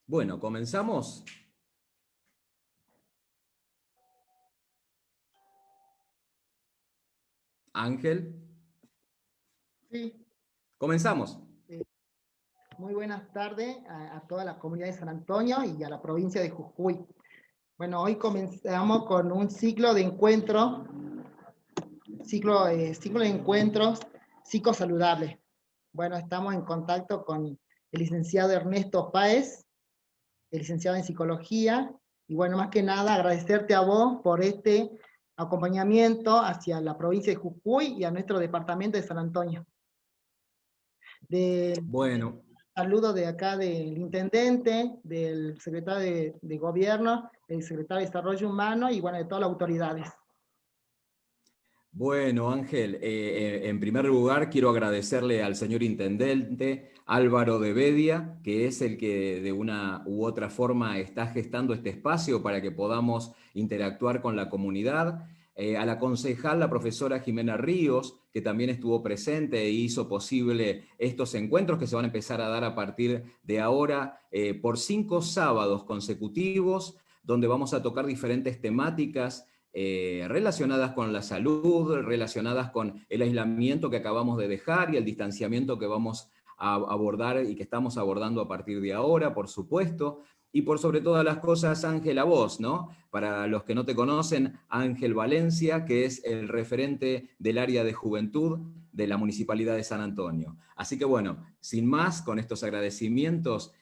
Bueno, comenzamos. Ángel, Sí, comenzamos. eh, muy buenas tardes a toda la comunidad de San Antonio y a la provincia de Jujuy. Bueno, hoy comenzamos con un ciclo de encuentros, ciclo de encuentros psicosaludables. Bueno, estamos en contacto con el licenciado Ernesto Páez, el licenciado en psicología, y bueno, más que nada agradecerte a vos por este acompañamiento hacia la provincia de Jujuy y a nuestro departamento de San Antonio. De, Bueno, Saludos de acá del intendente, del secretario de gobierno, el secretario de desarrollo humano y bueno, de todas las autoridades. bueno, Ángel, en primer lugar quiero agradecerle al señor intendente Álvaro de Bedia, que es el que de una u otra forma está gestando este espacio para que podamos interactuar con la comunidad. A la concejal, la profesora Jimena Ríos, que también estuvo presente e hizo posible estos encuentros que se van a empezar a dar a partir de ahora por 5 sábados consecutivos, donde vamos a tocar diferentes temáticas relacionadas con la salud, relacionadas con el aislamiento que acabamos de dejar y el distanciamiento que vamos a abordar y que estamos abordando a partir de ahora, por supuesto. Y por sobre todas las cosas, Ángel, a vos, ¿no? Para los que no te conocen, Ángel Valencia, que es el referente del área de juventud de la Municipalidad de San Antonio. Así que bueno, sin más, con estos agradecimientos,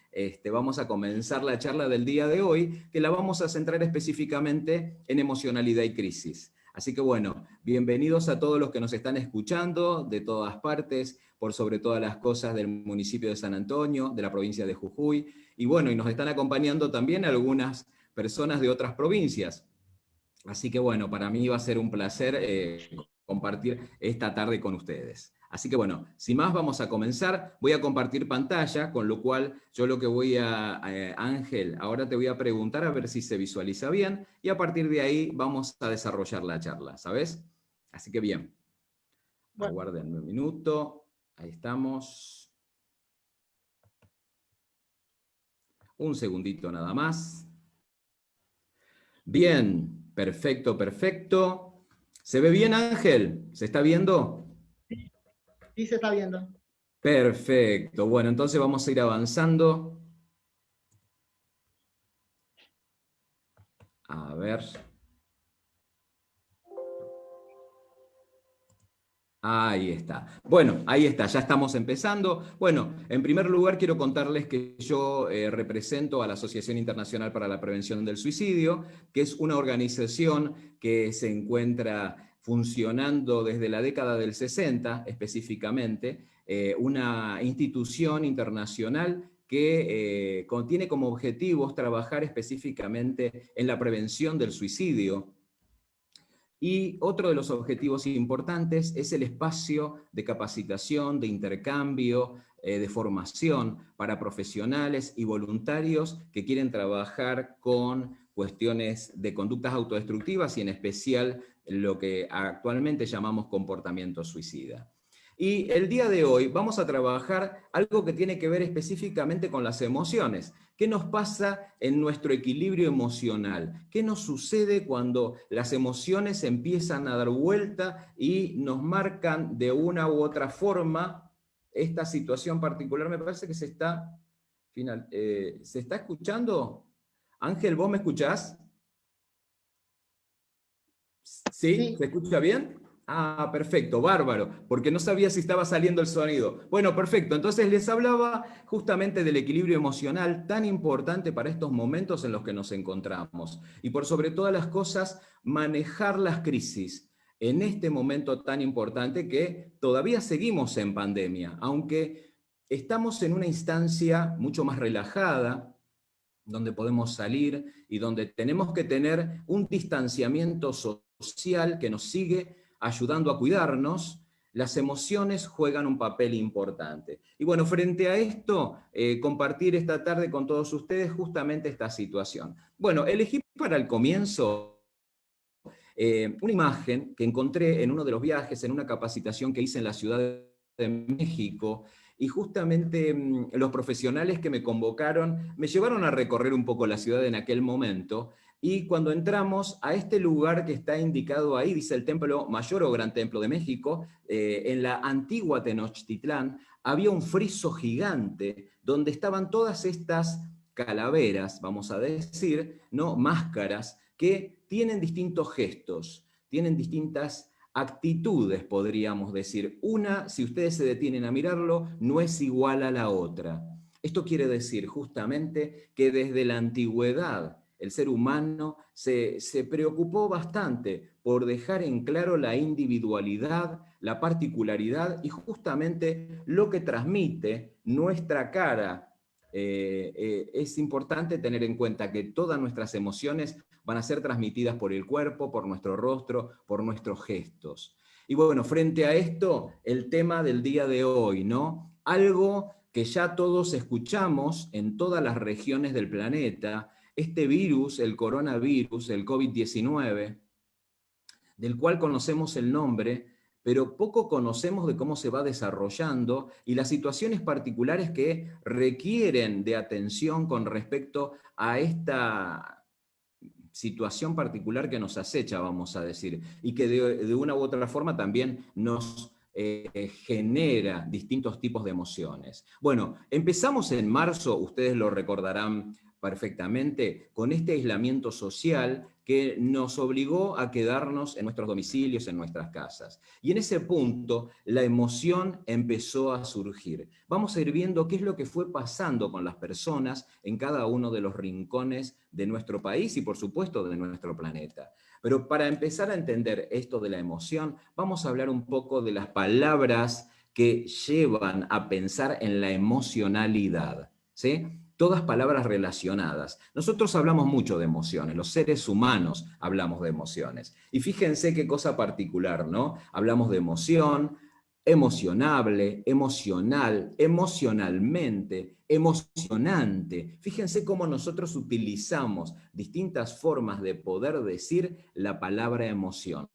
vamos a comenzar la charla del día de hoy, que la vamos a centrar específicamente en emocionalidad y crisis. Así que bueno, bienvenidos a todos los que nos están escuchando de todas partes, por sobre todas las cosas del municipio de San Antonio, de la provincia de Jujuy, y bueno, y nos están acompañando también algunas personas de otras provincias. Así que bueno, para mí va a ser un placer compartir esta tarde con ustedes. Así que bueno, sin más vamos a comenzar. Voy a compartir pantalla, con lo cual yo lo que voy a, Ángel, ahora te voy a preguntar a ver si se visualiza bien y a partir de ahí vamos a desarrollar la charla, ¿sabes? Así que bien, Bueno, aguarden un minuto. Ahí estamos. Un segundito nada más. Bien, perfecto, perfecto. ¿Se ve bien, Ángel? ¿Se está viendo? sí se está viendo. Perfecto. Bueno, entonces vamos a ir avanzando. A ver. Ahí está. Bueno, ahí está, ya estamos empezando. Bueno, en primer lugar quiero contarles que yo represento a la Asociación Internacional para la Prevención del Suicidio, que es una organización que se encuentra funcionando desde la década del 60 específicamente, una institución internacional que tiene como objetivos trabajar específicamente en la prevención del suicidio. Y otro de los objetivos importantes es el espacio de capacitación, de intercambio, de formación para profesionales y voluntarios que quieren trabajar con cuestiones de conductas autodestructivas y en especial lo que actualmente llamamos comportamiento suicida. Y el día de hoy vamos a trabajar algo que tiene que ver específicamente con las emociones. ¿Qué nos pasa en nuestro equilibrio emocional? ¿Qué nos sucede cuando las emociones empiezan a dar vuelta y nos marcan de una u otra forma? Esta situación particular me parece que ¿se está escuchando? Ángel, ¿vos me escuchás? ¿Sí? Sí, ¿Se escucha bien? Ah, perfecto, bárbaro, porque no sabía si estaba saliendo el sonido. Bueno, perfecto, entonces les hablaba justamente del equilibrio emocional tan importante para estos momentos en los que nos encontramos. Y por sobre todas las cosas, manejar las crisis en este momento tan importante que todavía seguimos en pandemia, aunque estamos en una instancia mucho más relajada, donde podemos salir y donde tenemos que tener un distanciamiento social que nos sigue ayudando a cuidarnos, las emociones juegan un papel importante. Y bueno, frente a esto, compartir esta tarde con todos ustedes justamente esta situación. Bueno, elegí para el comienzo una imagen que encontré en uno de los viajes, en una capacitación que hice en la Ciudad de México, y justamente los profesionales que me convocaron me llevaron a recorrer un poco la ciudad en aquel momento, y cuando entramos a este lugar que está indicado ahí, dice el Templo Mayor o Gran Templo de México, en la antigua Tenochtitlán, había un friso gigante donde estaban todas estas calaveras, vamos a decir, ¿no? Máscaras, que tienen distintos gestos, tienen distintas actitudes, podríamos decir. Una, si ustedes se detienen a mirarlo, no es igual a la otra. Esto quiere decir justamente que desde la antigüedad el ser humano se preocupó bastante por dejar en claro la individualidad, la particularidad y justamente lo que transmite nuestra cara. Es importante tener en cuenta que todas nuestras emociones van a ser transmitidas por el cuerpo, por nuestro rostro, por nuestros gestos. Y bueno, frente a esto, el tema del día de hoy, ¿no? Algo que ya todos escuchamos en todas las regiones del planeta, este virus, el coronavirus, el COVID-19, del cual conocemos el nombre, pero poco conocemos de cómo se va desarrollando y las situaciones particulares que requieren de atención con respecto a esta situación particular que nos acecha, vamos a decir, y que de una u otra forma también nos genera distintos tipos de emociones. Bueno, empezamos en marzo, ustedes lo recordarán perfectamente, con este aislamiento social que nos obligó a quedarnos en nuestros domicilios, en nuestras casas. Y en ese punto la emoción empezó a surgir. Vamos a ir viendo qué es lo que fue pasando con las personas en cada uno de los rincones de nuestro país y por supuesto de nuestro planeta. Pero para empezar a entender esto de la emoción, vamos a hablar un poco de las palabras que llevan a pensar en la emocionalidad, ¿sí? Todas palabras relacionadas. Nosotros hablamos mucho de emociones, los seres humanos hablamos de emociones. Y fíjense qué cosa particular, ¿no? Hablamos de emoción, emocionable, emocional, emocionalmente, emocionante. Fíjense cómo nosotros utilizamos distintas formas de poder decir la palabra emoción.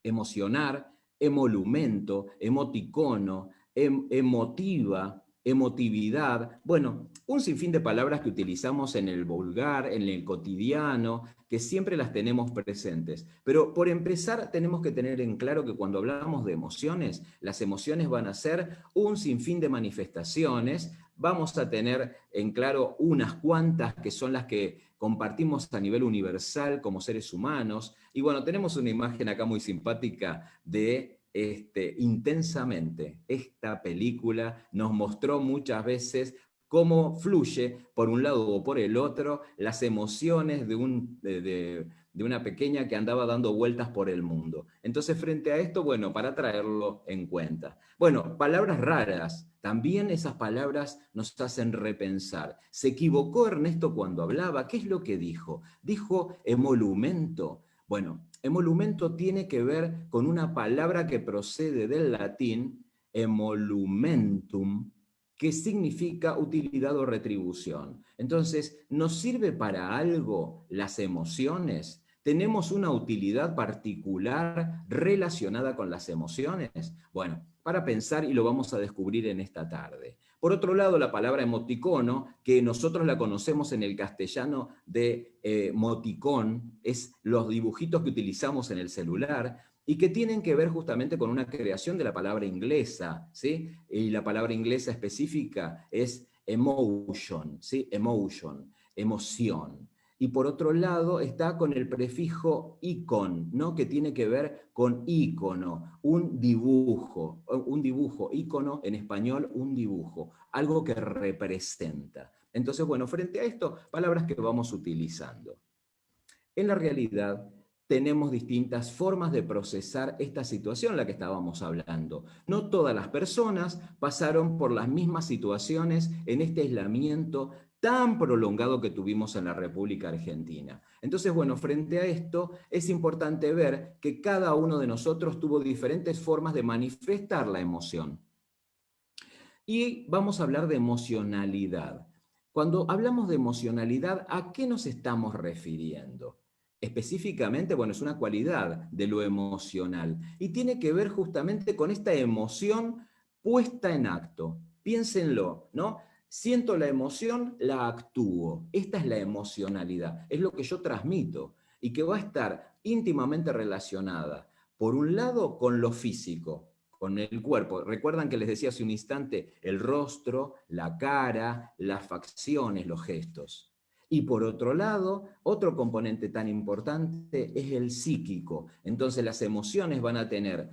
Emocionar, emolumento, emoticono, emotiva, emotividad. Bueno, un sinfín de palabras que utilizamos en el vulgar, en el cotidiano, que siempre las tenemos presentes. Pero por empezar, tenemos que tener en claro que cuando hablamos de emociones, las emociones van a ser un sinfín de manifestaciones. Vamos a tener en claro unas cuantas que son las que compartimos a nivel universal como seres humanos. Y bueno, tenemos una imagen acá muy simpática de Intensamente. Esta película nos mostró muchas veces cómo fluye por un lado o por el otro las emociones de una pequeña que andaba dando vueltas por el mundo. Entonces, frente a esto, bueno, para traerlo en cuenta. Bueno, palabras raras, también esas palabras nos hacen repensar. ¿Se equivocó Ernesto cuando hablaba? ¿Qué es lo que dijo? Dijo emolumento. Bueno, emolumento tiene que ver con una palabra que procede del latín emolumentum, que significa utilidad o retribución. Entonces, ¿nos sirve para algo las emociones? ¿Tenemos una utilidad particular relacionada con las emociones? Bueno, para pensar y lo vamos a descubrir en esta tarde. Por otro lado, la palabra emoticono, que nosotros la conocemos en el castellano de moticón, es los dibujitos que utilizamos en el celular y que tienen que ver justamente con una creación de la palabra inglesa, ¿sí? Y la palabra inglesa específica es emotion, ¿sí? Emotion, emoción. Y por otro lado está con el prefijo icon, ¿no? Que tiene que ver con ícono, un dibujo, ícono en español, un dibujo, algo que representa. Entonces, bueno, frente a esto, palabras que vamos utilizando. En la realidad, tenemos distintas formas de procesar esta situación la que estábamos hablando. No todas las personas pasaron por las mismas situaciones en este aislamiento tan prolongado que tuvimos en la República Argentina. Entonces, bueno, frente a esto es importante ver que cada uno de nosotros tuvo diferentes formas de manifestar la emoción. Y vamos a hablar de emocionalidad. Cuando hablamos de emocionalidad, ¿a qué nos estamos refiriendo? Específicamente, bueno, es una cualidad de lo emocional y tiene que ver justamente con esta emoción puesta en acto. Piénsenlo, ¿no? Siento la emoción, la actúo. Esta es la emocionalidad, es lo que yo transmito y que va a estar íntimamente relacionada, por un lado, con lo físico, con el cuerpo. Recuerdan que les decía hace un instante el rostro, la cara, las facciones, los gestos. Y por otro lado, otro componente tan importante es el psíquico. Entonces las emociones van a tener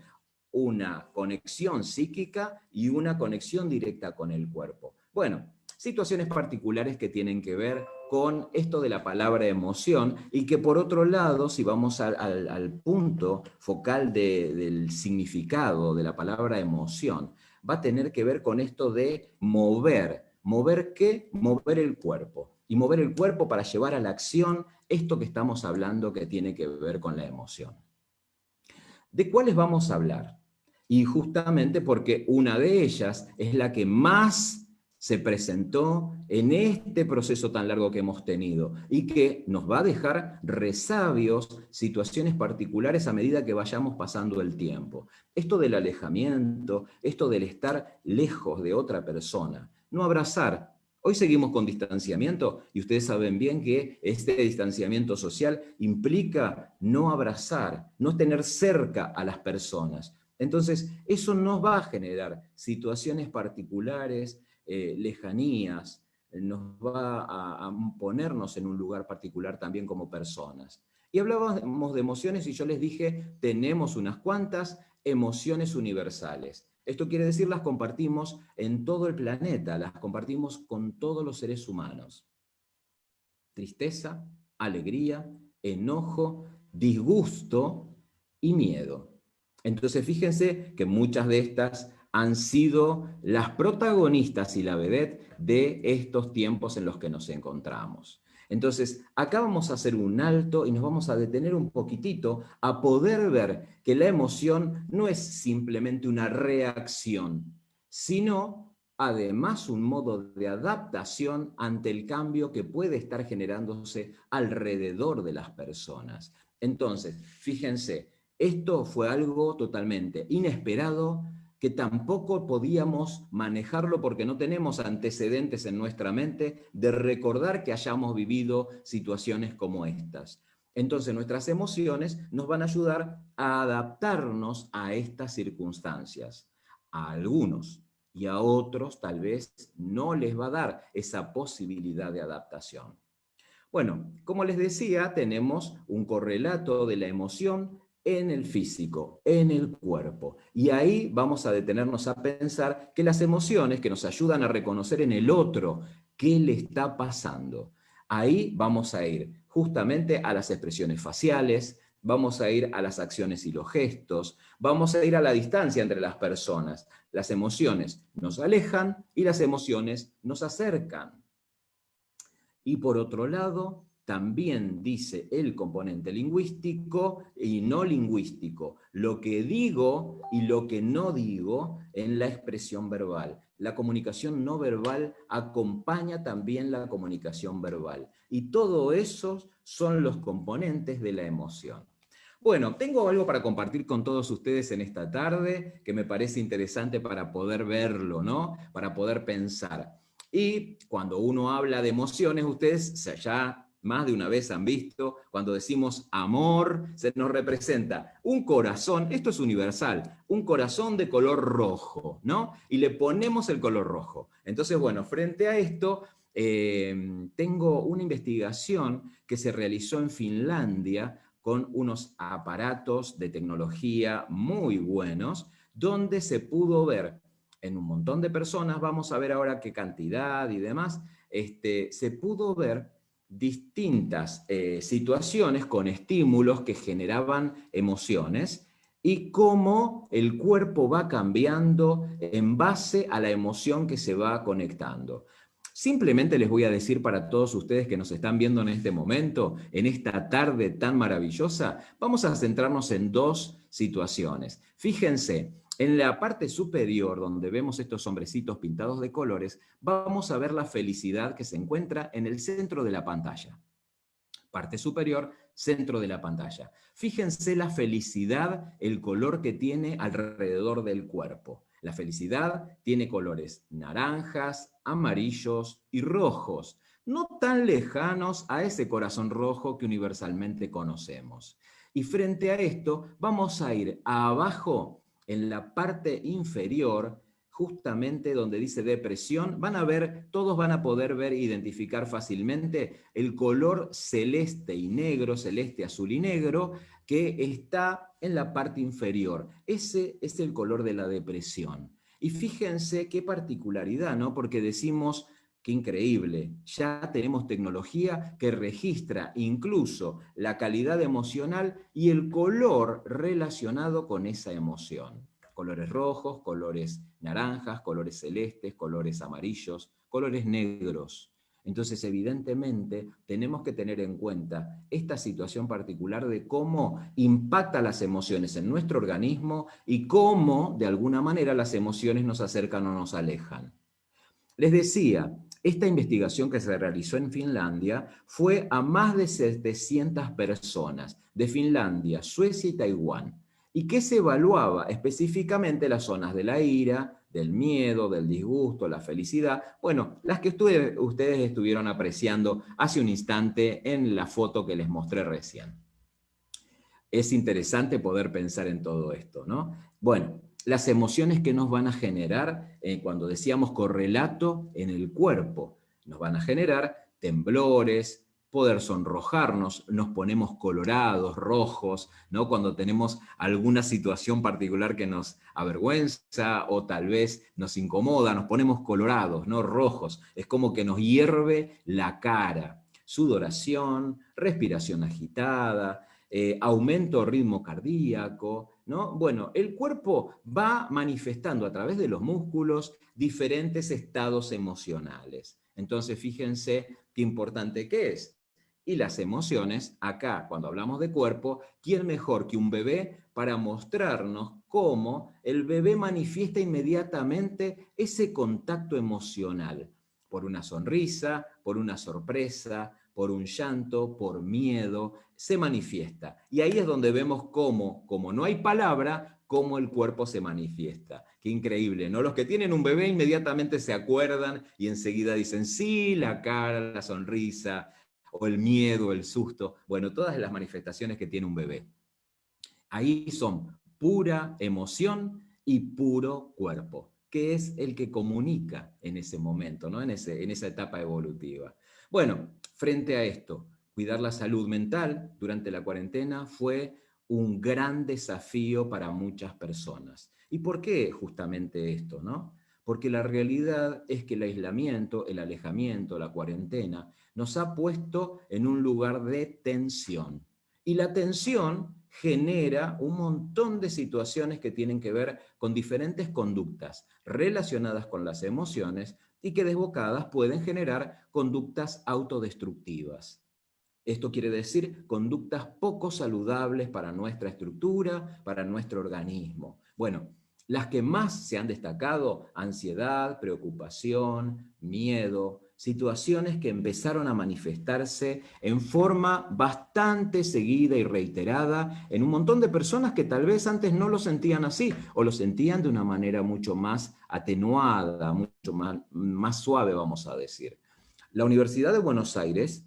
una conexión psíquica y una conexión directa con el cuerpo. Bueno, situaciones particulares que tienen que ver con esto de la palabra emoción y que por otro lado, si vamos al punto focal del significado de la palabra emoción, va a tener que ver con esto de mover. ¿Mover qué? Mover el cuerpo. Y mover el cuerpo para llevar a la acción esto que estamos hablando que tiene que ver con la emoción. ¿De cuáles vamos a hablar? Y justamente porque una de ellas es la que más se presentó en este proceso tan largo que hemos tenido y que nos va a dejar resabios, situaciones particulares a medida que vayamos pasando el tiempo. Esto del alejamiento, esto del estar lejos de otra persona, no abrazar. Hoy seguimos con distanciamiento y ustedes saben bien que este distanciamiento social implica no abrazar, no tener cerca a las personas. Entonces, eso nos va a generar situaciones particulares, lejanías, nos va a ponernos en un lugar particular también como personas. Y hablábamos de emociones y yo les dije, tenemos unas cuantas emociones universales. Esto quiere decir, las compartimos en todo el planeta, las compartimos con todos los seres humanos. Tristeza, alegría, enojo, disgusto y miedo. Entonces fíjense que muchas de estas han sido las protagonistas y la vedette de estos tiempos en los que nos encontramos. Entonces, acá vamos a hacer un alto y nos vamos a detener un poquitito a poder ver que la emoción no es simplemente una reacción, sino además un modo de adaptación ante el cambio que puede estar generándose alrededor de las personas. Entonces, fíjense, esto fue algo totalmente inesperado, que tampoco podíamos manejarlo porque no tenemos antecedentes en nuestra mente de recordar que hayamos vivido situaciones como estas. Entonces nuestras emociones nos van a ayudar a adaptarnos a estas circunstancias. A algunos y a otros tal vez no les va a dar esa posibilidad de adaptación. Bueno, como les decía, tenemos un correlato de la emoción en el físico, en el cuerpo. Y ahí vamos a detenernos a pensar que las emociones que nos ayudan a reconocer en el otro qué le está pasando. Ahí vamos a ir justamente a las expresiones faciales, vamos a ir a las acciones y los gestos, vamos a ir a la distancia entre las personas. Las emociones nos alejan y las emociones nos acercan. Y por otro lado, también dice el componente lingüístico y no lingüístico, lo que digo y lo que no digo en la expresión verbal. La comunicación no verbal acompaña también la comunicación verbal. Y todo eso son los componentes de la emoción. Bueno, tengo algo para compartir con todos ustedes en esta tarde que me parece interesante para poder verlo, ¿no? Para poder pensar. Y cuando uno habla de emociones, ustedes ya más de una vez han visto, cuando decimos amor, se nos representa un corazón, esto es universal, un corazón de color rojo, ¿no? Y le ponemos el color rojo. Entonces, bueno, frente a esto, tengo una investigación que se realizó en Finlandia con unos aparatos de tecnología muy buenos, donde se pudo ver en un montón de personas, vamos a ver ahora qué cantidad y demás, se pudo ver distintas situaciones con estímulos que generaban emociones y cómo el cuerpo va cambiando en base a la emoción que se va conectando. Simplemente les voy a decir para todos ustedes que nos están viendo en este momento, en esta tarde tan maravillosa, vamos a centrarnos en dos situaciones. Fíjense, en la parte superior, donde vemos estos hombrecitos pintados de colores, vamos a ver la felicidad que se encuentra en el centro de la pantalla. Parte superior, centro de la pantalla. Fíjense la felicidad, el color que tiene alrededor del cuerpo. La felicidad tiene colores naranjas, amarillos y rojos, no tan lejanos a ese corazón rojo que universalmente conocemos. Y frente a esto, vamos a ir abajo, en la parte inferior, justamente donde dice depresión, van a ver, todos van a poder ver e identificar fácilmente el color celeste y negro, celeste, azul y negro, que está en la parte inferior. Ese es el color de la depresión. Y fíjense qué particularidad, ¿no? Porque decimos, qué increíble, ya tenemos tecnología que registra incluso la calidad emocional y el color relacionado con esa emoción. Colores rojos, colores naranjas, colores celestes, colores amarillos, colores negros. Entonces, evidentemente, tenemos que tener en cuenta esta situación particular de cómo impacta las emociones en nuestro organismo y cómo, de alguna manera, las emociones nos acercan o nos alejan. Les decía, esta investigación que se realizó en Finlandia fue a más de 700 personas de Finlandia, Suecia y Taiwán. ¿Y qué se evaluaba? Específicamente las zonas de la ira, del miedo, del disgusto, la felicidad. Bueno, las que ustedes estuvieron apreciando hace un instante en la foto que les mostré recién. Es interesante poder pensar en todo esto, ¿no? Bueno, las emociones que nos van a generar, cuando decíamos correlato en el cuerpo, nos van a generar temblores, poder sonrojarnos, nos ponemos colorados, rojos, ¿no? Cuando tenemos alguna situación particular que nos avergüenza o tal vez nos incomoda, nos ponemos colorados, ¿no? Rojos, es como que nos hierve la cara. Sudoración, respiración agitada, aumento ritmo cardíaco, ¿no? Bueno, el cuerpo va manifestando a través de los músculos diferentes estados emocionales. Entonces, fíjense qué importante que es. Y las emociones, acá, cuando hablamos de cuerpo, ¿quién mejor que un bebé para mostrarnos cómo el bebé manifiesta inmediatamente ese contacto emocional? Por una sonrisa, por una sorpresa, por un llanto, por miedo, se manifiesta. Y ahí es donde vemos cómo, como no hay palabra, cómo el cuerpo se manifiesta. Qué increíble, ¿no? Los que tienen un bebé inmediatamente se acuerdan y enseguida dicen, sí, la cara, la sonrisa, o el miedo, el susto. Bueno, todas las manifestaciones que tiene un bebé. Ahí son pura emoción y puro cuerpo, que es el que comunica en ese momento, ¿no? en esa etapa evolutiva. Bueno, frente a esto, cuidar la salud mental durante la cuarentena fue un gran desafío para muchas personas. ¿Y por qué justamente esto, no? Porque la realidad es que el aislamiento, el alejamiento, la cuarentena, nos ha puesto en un lugar de tensión. Y la tensión genera un montón de situaciones que tienen que ver con diferentes conductas relacionadas con las emociones y que desbocadas pueden generar conductas autodestructivas. Esto quiere decir conductas poco saludables para nuestra estructura, para nuestro organismo. Bueno, las que más se han destacado, ansiedad, preocupación, miedo, situaciones que empezaron a manifestarse en forma bastante seguida y reiterada en un montón de personas que tal vez antes no lo sentían así, o lo sentían de una manera mucho más atenuada, mucho más suave, vamos a decir. La Universidad de Buenos Aires,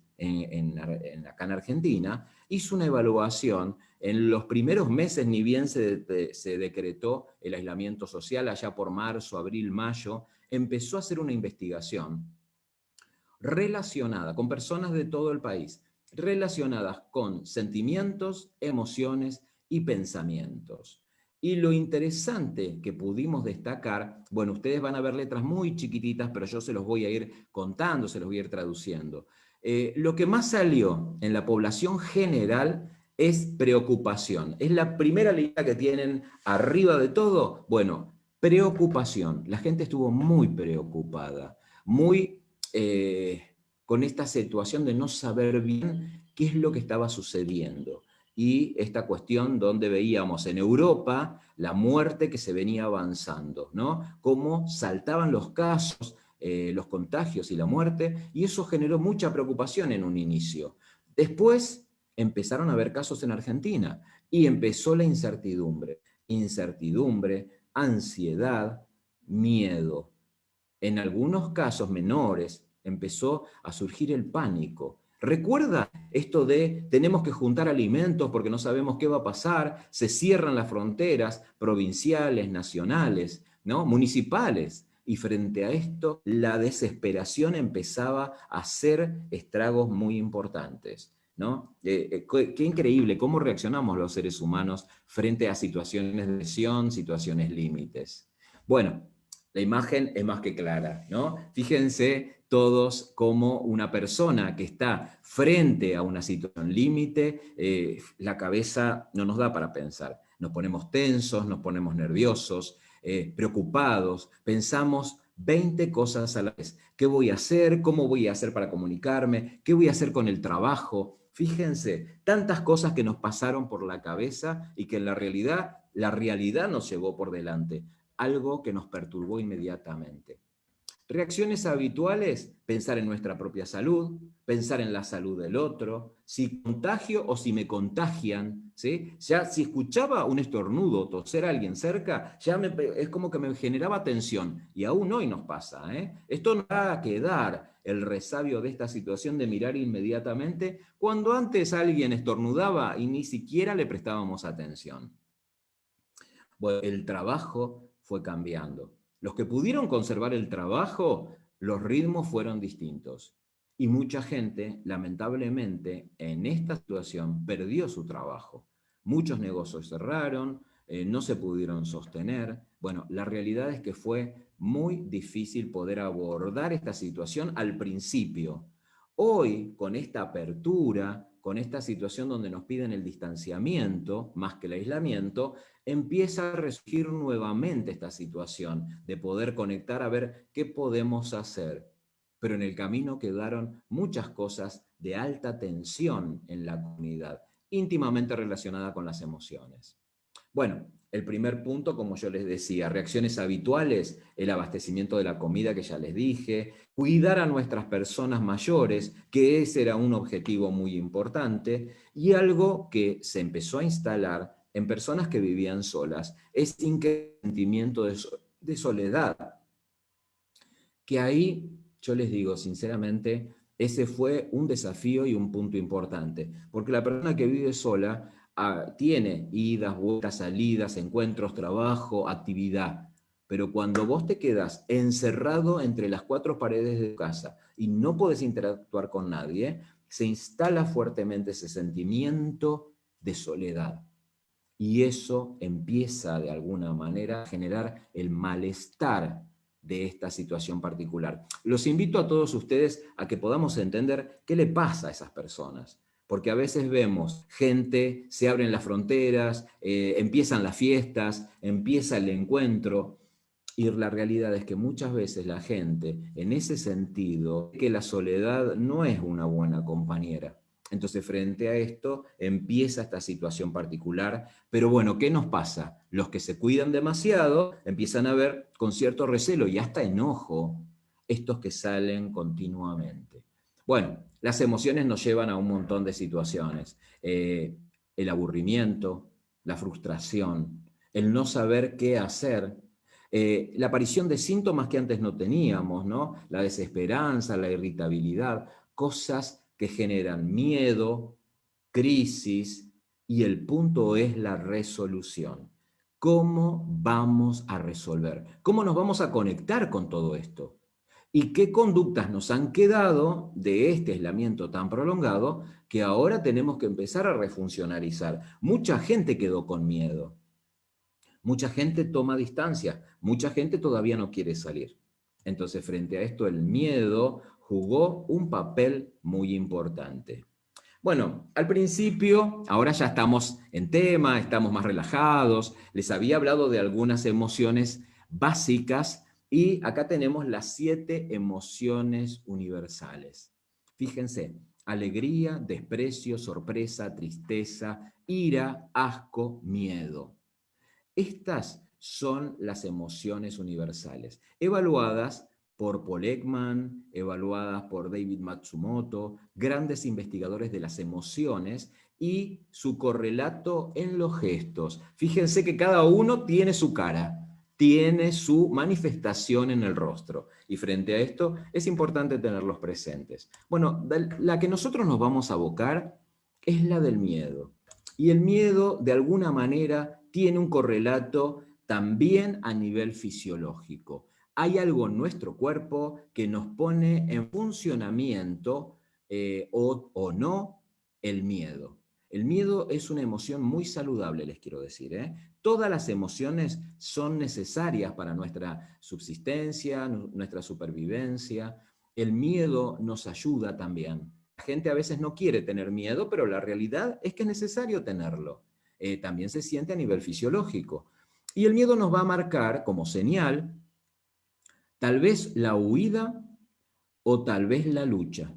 acá en Argentina, hizo una evaluación en los primeros meses, ni bien se decretó el aislamiento social, allá por marzo, abril, mayo, empezó a hacer una investigación relacionada con personas de todo el país, relacionadas con sentimientos, emociones y pensamientos. Y lo interesante que pudimos destacar, bueno, ustedes van a ver letras muy chiquititas, pero yo se los voy a ir contando, se los voy a ir traduciendo. Lo que más salió en la población general es preocupación. Es la primera línea que tienen arriba de todo. Bueno, preocupación. La gente estuvo muy preocupada, muy con esta situación de no saber bien qué es lo que estaba sucediendo. Y esta cuestión donde veíamos en Europa la muerte que se venía avanzando, ¿no? Cómo saltaban los casos, los contagios y la muerte, y eso generó mucha preocupación en un inicio. Después empezaron a haber casos en Argentina y empezó la incertidumbre. Incertidumbre, ansiedad, miedo. En algunos casos menores empezó a surgir el pánico. ¿Recuerda esto de tenemos que juntar alimentos porque no sabemos qué va a pasar? Se cierran las fronteras provinciales, nacionales, ¿no? Municipales. Y frente a esto, la desesperación empezaba a hacer estragos muy importantes, ¿no? Qué increíble cómo reaccionamos los seres humanos frente a situaciones de presión, situaciones límites. Bueno, la imagen es más que clara, ¿no? Fíjense todos cómo una persona que está frente a una situación límite, la cabeza no nos da para pensar. Nos ponemos tensos, nos ponemos nerviosos, preocupados, pensamos 20 cosas a la vez. ¿Qué voy a hacer? ¿Cómo voy a hacer para comunicarme? ¿Qué voy a hacer con el trabajo? Fíjense, tantas cosas que nos pasaron por la cabeza y que en la realidad nos llevó por delante, algo que nos perturbó inmediatamente. Reacciones habituales, pensar en nuestra propia salud, pensar en la salud del otro, si contagio o si me contagian, ¿sí? Ya si escuchaba un estornudo, toser a alguien cerca, es como que me generaba tensión, y aún hoy nos pasa, ¿eh? Esto no va a quedar el resabio de esta situación de mirar inmediatamente, cuando antes alguien estornudaba y ni siquiera le prestábamos atención. Bueno, el trabajo fue cambiando. Los que pudieron conservar el trabajo, los ritmos fueron distintos. Y mucha gente, lamentablemente, en esta situación perdió su trabajo. Muchos negocios cerraron, no se pudieron sostener. Bueno, la realidad es que fue muy difícil poder abordar esta situación al principio. Hoy, con esta apertura, con esta situación donde nos piden el distanciamiento más que el aislamiento, empieza a resurgir nuevamente esta situación de poder conectar a ver qué podemos hacer. Pero en el camino quedaron muchas cosas de alta tensión en la comunidad, íntimamente relacionada con las emociones. Bueno, el primer punto, como yo les decía, reacciones habituales, el abastecimiento de la comida que ya les dije, cuidar a nuestras personas mayores, que ese era un objetivo muy importante, y algo que se empezó a instalar en personas que vivían solas, es sentimiento de soledad, que ahí, yo les digo sinceramente, ese fue un desafío y un punto importante, porque la persona que vive sola tiene idas, vueltas, salidas, encuentros, trabajo, actividad, pero cuando vos te quedas encerrado entre las cuatro paredes de tu casa y no podés interactuar con nadie, se instala fuertemente ese sentimiento de soledad. Y eso empieza de alguna manera a generar el malestar de esta situación particular. Los invito a todos ustedes a que podamos entender qué le pasa a esas personas, porque a veces vemos gente, se abren las fronteras, empiezan las fiestas, empieza el encuentro, y la realidad es que muchas veces la gente, en ese sentido, que la soledad no es una buena compañera. Entonces, frente a esto, empieza esta situación particular. Pero bueno, ¿qué nos pasa? Los que se cuidan demasiado empiezan a ver con cierto recelo y hasta enojo estos que salen continuamente. Bueno, las emociones nos llevan a un montón de situaciones. El aburrimiento, la frustración, el no saber qué hacer, la aparición de síntomas que antes no teníamos, ¿no? La desesperanza, la irritabilidad, cosas que generan miedo, crisis, y el punto es la resolución. ¿Cómo vamos a resolver? ¿Cómo nos vamos a conectar con todo esto? ¿Y qué conductas nos han quedado de este aislamiento tan prolongado que ahora tenemos que empezar a refuncionalizar? Mucha gente quedó con miedo. Mucha gente toma distancia, mucha gente todavía no quiere salir. Entonces, frente a esto, el miedo jugó un papel muy importante. Bueno, al principio, ahora ya estamos en tema, estamos más relajados, les había hablado de algunas emociones básicas y acá tenemos las 7 emociones universales. Fíjense, alegría, desprecio, sorpresa, tristeza, ira, asco, miedo. Estas son las emociones universales, evaluadas por Paul Ekman, evaluadas por David Matsumoto, grandes investigadores de las emociones y su correlato en los gestos. Fíjense que cada uno tiene su cara. tiene su manifestación en el rostro. Y frente a esto es importante tenerlos presentes. Bueno, la que nosotros nos vamos a abocar es la del miedo. Y el miedo, de alguna manera, tiene un correlato también a nivel fisiológico. Hay algo en nuestro cuerpo que nos pone en funcionamiento o no el miedo. El miedo es una emoción muy saludable, les quiero decir, ¿eh? Todas las emociones son necesarias para nuestra subsistencia, nuestra supervivencia. El miedo nos ayuda también. La gente a veces no quiere tener miedo, pero la realidad es que es necesario tenerlo. También se siente a nivel fisiológico. Y el miedo nos va a marcar como señal tal vez la huida o tal vez la lucha.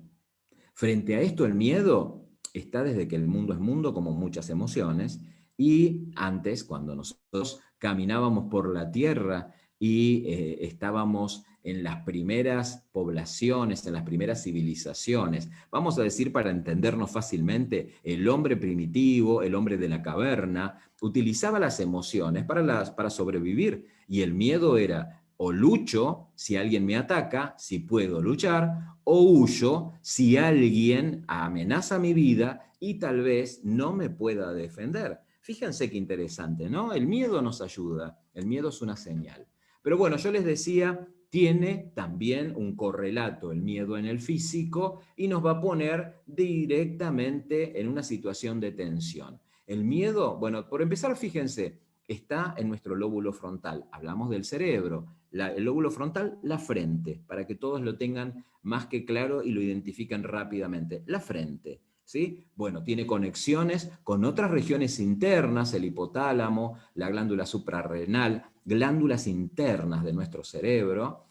Frente a esto, el miedo está desde que el mundo es mundo, como muchas emociones, y antes, cuando nosotros caminábamos por la tierra y estábamos en las primeras poblaciones, en las primeras civilizaciones, vamos a decir para entendernos fácilmente, el hombre primitivo, el hombre de la caverna, utilizaba las emociones para sobrevivir, y el miedo era o lucho si alguien me ataca, si puedo luchar, o huyo si alguien amenaza mi vida y tal vez no me pueda defender. Fíjense qué interesante, ¿no? El miedo nos ayuda, el miedo es una señal. Pero bueno, yo les decía, tiene también un correlato el miedo en el físico y nos va a poner directamente en una situación de tensión. El miedo, bueno, por empezar, fíjense, está en nuestro lóbulo frontal. Hablamos del cerebro. El lóbulo frontal, la frente, para que todos lo tengan más que claro y lo identifican rápidamente. La frente, ¿sí? Bueno, tiene conexiones con otras regiones internas, el hipotálamo, la glándula suprarrenal, glándulas internas de nuestro cerebro.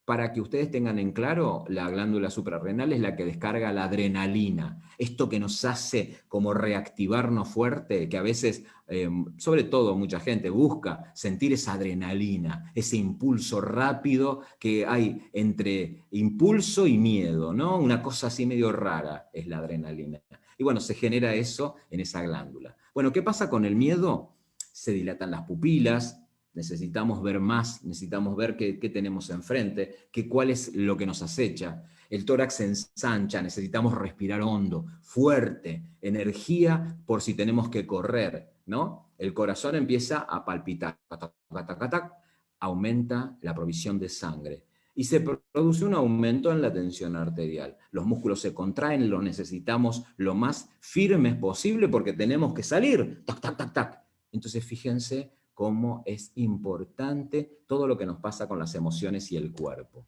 Para que ustedes tengan en claro, la glándula suprarrenal es la que descarga la adrenalina, esto que nos hace como reactivarnos fuerte, que a veces, sobre todo mucha gente busca sentir esa adrenalina, ese impulso rápido que hay entre impulso y miedo, ¿no? Una cosa así medio rara es la adrenalina. Y bueno, se genera eso en esa glándula. Bueno, ¿qué pasa con el miedo? Se dilatan las pupilas, necesitamos ver más, necesitamos ver qué tenemos enfrente, cuál es lo que nos acecha. El tórax se ensancha, necesitamos respirar hondo, fuerte, energía por si tenemos que correr, ¿no? El corazón empieza a palpitar, aumenta la provisión de sangre y se produce un aumento en la tensión arterial. Los músculos se contraen, lo necesitamos lo más firmes posible porque tenemos que salir, tac, tac, tac, tac. Entonces fíjense cómo es importante todo lo que nos pasa con las emociones y el cuerpo.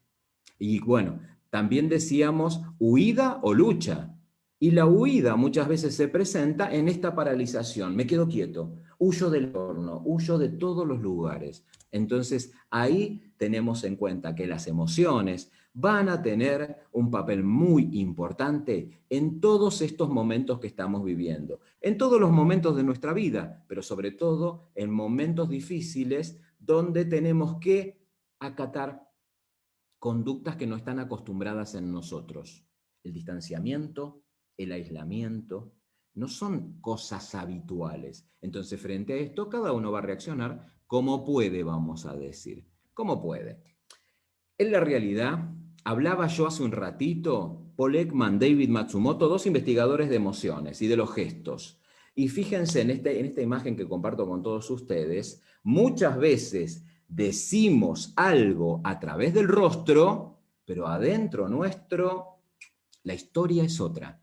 Y bueno, también decíamos huida o lucha. Y la huida muchas veces se presenta en esta paralización. Me quedo quieto, huyo del horno, huyo de todos los lugares. Entonces ahí tenemos en cuenta que las emociones van a tener un papel muy importante en todos estos momentos que estamos viviendo, en todos los momentos de nuestra vida, pero sobre todo en momentos difíciles donde tenemos que acatar conductas que no están acostumbradas en nosotros. El distanciamiento, el aislamiento, no son cosas habituales. Entonces, frente a esto, cada uno va a reaccionar como puede, vamos a decir. ¿Cómo puede? En la realidad, hablaba yo hace un ratito, Paul Ekman, David Matsumoto, dos investigadores de emociones y de los gestos. Y fíjense en esta imagen que comparto con todos ustedes, muchas veces decimos algo a través del rostro, pero adentro nuestro, la historia es otra.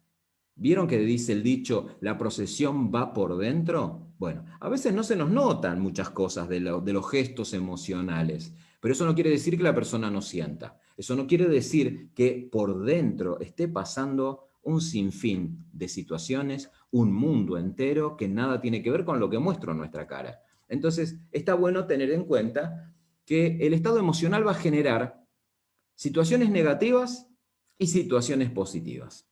¿Vieron que dice el dicho, la procesión va por dentro? Bueno, a veces no se nos notan muchas cosas de los gestos emocionales, pero eso no quiere decir que la persona no sienta. Eso no quiere decir que por dentro esté pasando un sinfín de situaciones, un mundo entero que nada tiene que ver con lo que muestro en nuestra cara. Entonces, está bueno tener en cuenta que el estado emocional va a generar situaciones negativas y situaciones positivas.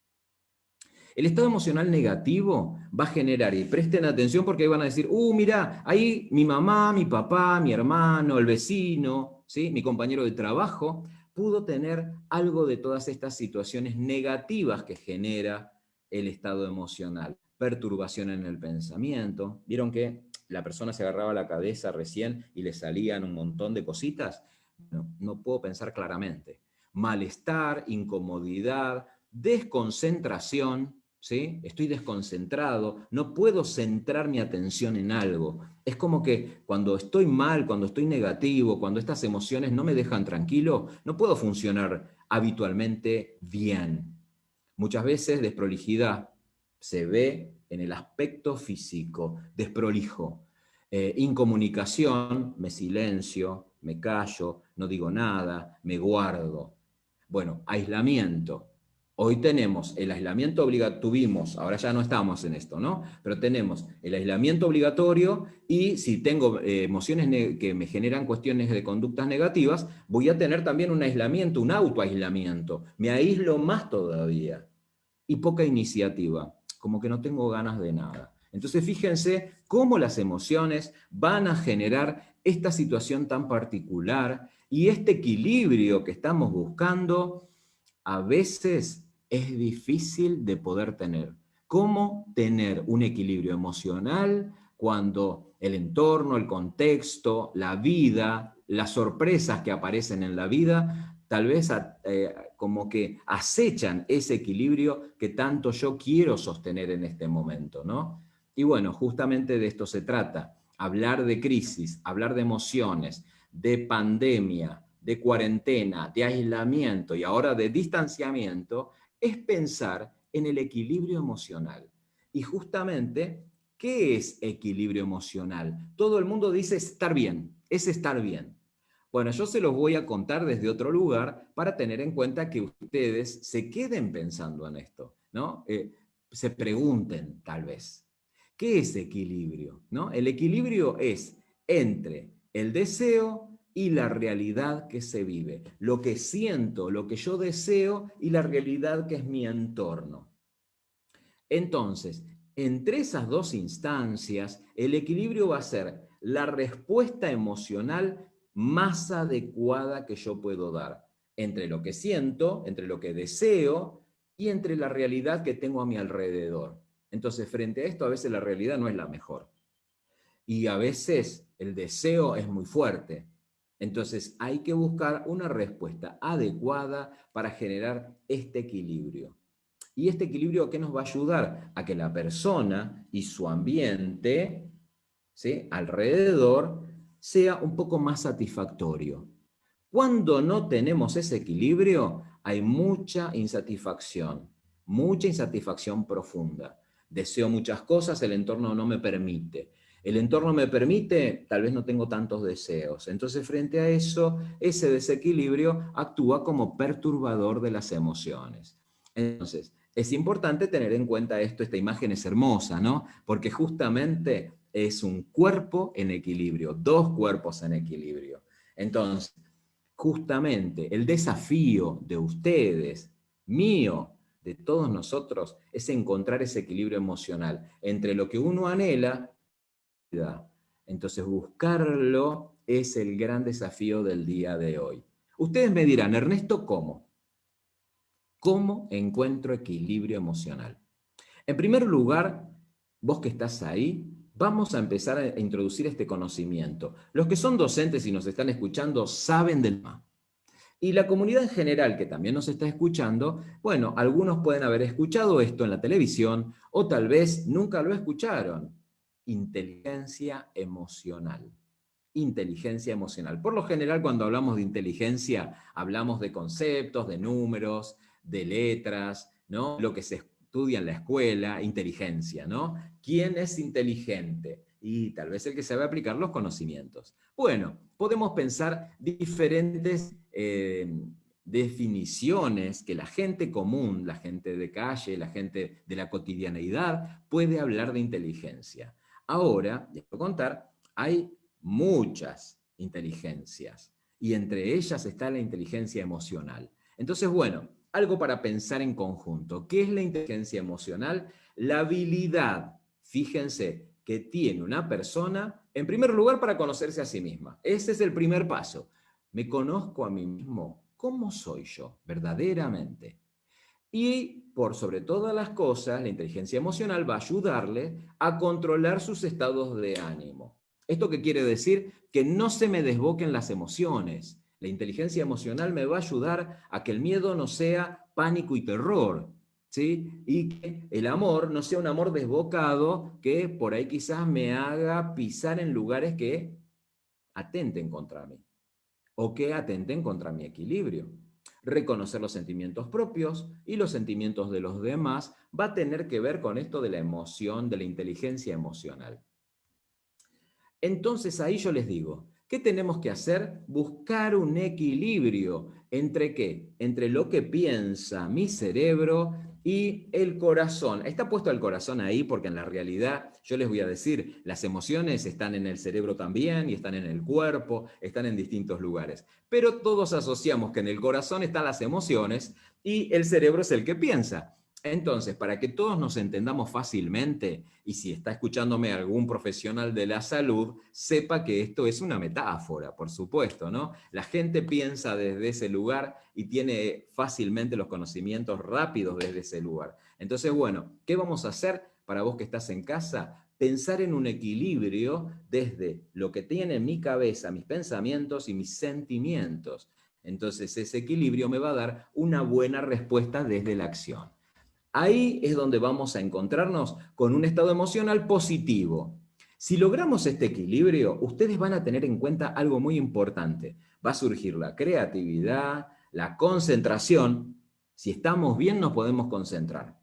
El estado emocional negativo va a generar, y presten atención porque ahí van a decir, mirá, ahí mi mamá, mi papá, mi hermano, el vecino, ¿sí? Mi compañero de trabajo, pudo tener algo de todas estas situaciones negativas que genera el estado emocional. Perturbación en el pensamiento. Vieron que la persona se agarraba la cabeza recién y le salían un montón de cositas, no puedo pensar claramente. Malestar, incomodidad, desconcentración, ¿sí? Estoy desconcentrado, no puedo centrar mi atención en algo. Es como que cuando estoy mal, cuando estoy negativo, cuando estas emociones no me dejan tranquilo, no puedo funcionar habitualmente bien. Muchas veces desprolijidad se ve en el aspecto físico, desprolijo. Incomunicación, me silencio, me callo, no digo nada, me guardo. Bueno, aislamiento. Hoy tenemos el aislamiento obligatorio, tuvimos, ahora ya no estamos en esto, ¿no? Pero tenemos el aislamiento obligatorio y si tengo emociones que me generan cuestiones de conductas negativas, voy a tener también un aislamiento, un autoaislamiento. Me aíslo más todavía. Y poca iniciativa, como que no tengo ganas de nada. Entonces fíjense cómo las emociones van a generar esta situación tan particular y este equilibrio que estamos buscando a veces es difícil de poder tener. ¿Cómo tener un equilibrio emocional cuando el entorno, el contexto, la vida, las sorpresas que aparecen en la vida, tal vez como que acechan ese equilibrio que tanto yo quiero sostener en este momento, ¿no? Y bueno, justamente de esto se trata, hablar de crisis, hablar de emociones, de pandemia, de cuarentena, de aislamiento y ahora de distanciamiento, es pensar en el equilibrio emocional. Y justamente, ¿qué es equilibrio emocional? Todo el mundo dice estar bien, es estar bien. Bueno, yo se los voy a contar desde otro lugar para tener en cuenta que ustedes se queden pensando en esto, ¿no? Se pregunten, tal vez, ¿qué es equilibrio? ¿No? El equilibrio es entre el deseo y la realidad que se vive, lo que siento, lo que yo deseo y la realidad que es mi entorno. Entonces, entre esas dos instancias, el equilibrio va a ser la respuesta emocional más adecuada que yo puedo dar, entre lo que siento, entre lo que deseo y entre la realidad que tengo a mi alrededor. Entonces, frente a esto, a veces la realidad no es la mejor. Y a veces el deseo es muy fuerte. Entonces, hay que buscar una respuesta adecuada para generar este equilibrio. ¿Y este equilibrio qué nos va a ayudar? A que la persona y su ambiente, ¿sí?, alrededor sea un poco más satisfactorio. Cuando no tenemos ese equilibrio, hay mucha insatisfacción profunda. Deseo muchas cosas, el entorno no me permite. El entorno me permite, tal vez no tengo tantos deseos. Entonces, frente a eso, ese desequilibrio actúa como perturbador de las emociones. Entonces, es importante tener en cuenta esto, esta imagen es hermosa, ¿no? Porque justamente es un cuerpo en equilibrio, dos cuerpos en equilibrio. Entonces, justamente el desafío de ustedes, mío, de todos nosotros, es encontrar ese equilibrio emocional entre lo que uno anhela y la realidad. Entonces, buscarlo es el gran desafío del día de hoy. Ustedes me dirán, Ernesto, ¿cómo? ¿Cómo encuentro equilibrio emocional? En primer lugar, vos que estás ahí, vamos a empezar a introducir este conocimiento. Los que son docentes y nos están escuchando saben del tema. Y la comunidad en general que también nos está escuchando, bueno, algunos pueden haber escuchado esto en la televisión o tal vez nunca lo escucharon. Inteligencia emocional. Inteligencia emocional. Por lo general, cuando hablamos de inteligencia, hablamos de conceptos, de números, de letras, ¿no? Lo que se estudia en la escuela, inteligencia, ¿no? ¿Quién es inteligente? Y tal vez el que sabe aplicar los conocimientos. Bueno, podemos pensar diferentes definiciones que la gente común, la gente de calle, la gente de la cotidianeidad, puede hablar de inteligencia. Ahora, les voy a contar, hay muchas inteligencias y entre ellas está la inteligencia emocional. Entonces, bueno, algo para pensar en conjunto. ¿Qué es la inteligencia emocional? La habilidad, fíjense, que tiene una persona, en primer lugar, para conocerse a sí misma. Ese es el primer paso. Me conozco a mí mismo. ¿Cómo soy yo verdaderamente? Y por sobre todas las cosas, la inteligencia emocional va a ayudarle a controlar sus estados de ánimo. ¿Esto qué quiere decir? Que no se me desboquen las emociones. La inteligencia emocional me va a ayudar a que el miedo no sea pánico y terror, ¿sí? Y que el amor no sea un amor desbocado que por ahí quizás me haga pisar en lugares que atenten contra mí o que atenten contra mi equilibrio. Reconocer los sentimientos propios y los sentimientos de los demás va a tener que ver con esto de la emoción, de la inteligencia emocional. Entonces ahí yo les digo, ¿qué tenemos que hacer? Buscar un equilibrio. ¿Entre qué? Entre lo que piensa mi cerebro y el corazón. Está puesto el corazón ahí porque en la realidad, yo les voy a decir, las emociones están en el cerebro también y están en el cuerpo, están en distintos lugares. Pero todos asociamos que en el corazón están las emociones y el cerebro es el que piensa. Entonces, para que todos nos entendamos fácilmente, y si está escuchándome algún profesional de la salud, sepa que esto es una metáfora, por supuesto, ¿no? La gente piensa desde ese lugar y tiene fácilmente los conocimientos rápidos desde ese lugar. Entonces, bueno, ¿qué vamos a hacer para vos que estás en casa? Pensar en un equilibrio desde lo que tiene en mi cabeza, mis pensamientos y mis sentimientos. Entonces, ese equilibrio me va a dar una buena respuesta desde la acción. Ahí es donde vamos a encontrarnos con un estado emocional positivo. Si logramos este equilibrio, ustedes van a tener en cuenta algo muy importante. Va a surgir la creatividad, la concentración. Si estamos bien, nos podemos concentrar.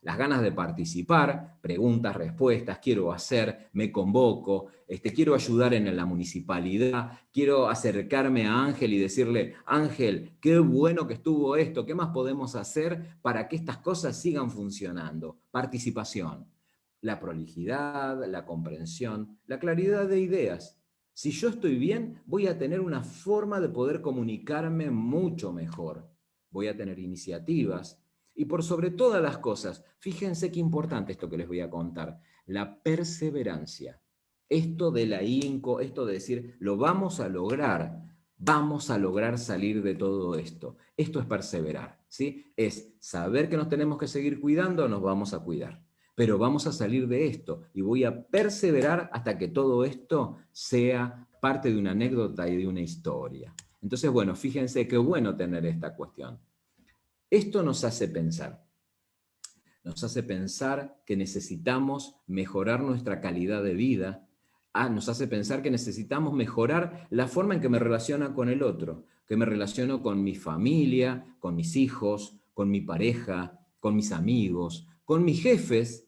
Las ganas de participar, preguntas, respuestas, quiero hacer, me convoco, quiero ayudar en la municipalidad, quiero acercarme a Ángel y decirle, Ángel, qué bueno que estuvo esto, ¿qué más podemos hacer para que estas cosas sigan funcionando? Participación, la prolijidad, la comprensión, la claridad de ideas. Si yo estoy bien, voy a tener una forma de poder comunicarme mucho mejor. Voy a tener iniciativas, y por sobre todas las cosas, fíjense qué importante esto que les voy a contar, la perseverancia. Esto del ahínco, esto de decir, lo vamos a lograr salir de todo esto. Esto es perseverar, ¿sí? Es saber que nos tenemos que seguir cuidando, nos vamos a cuidar. Pero vamos a salir de esto y voy a perseverar hasta que todo esto sea parte de una anécdota y de una historia. Entonces, bueno, fíjense qué bueno tener esta cuestión. Esto nos hace pensar que necesitamos mejorar nuestra calidad de vida, nos hace pensar que necesitamos mejorar la forma en que me relaciono con el otro, que me relaciono con mi familia, con mis hijos, con mi pareja, con mis amigos, con mis jefes.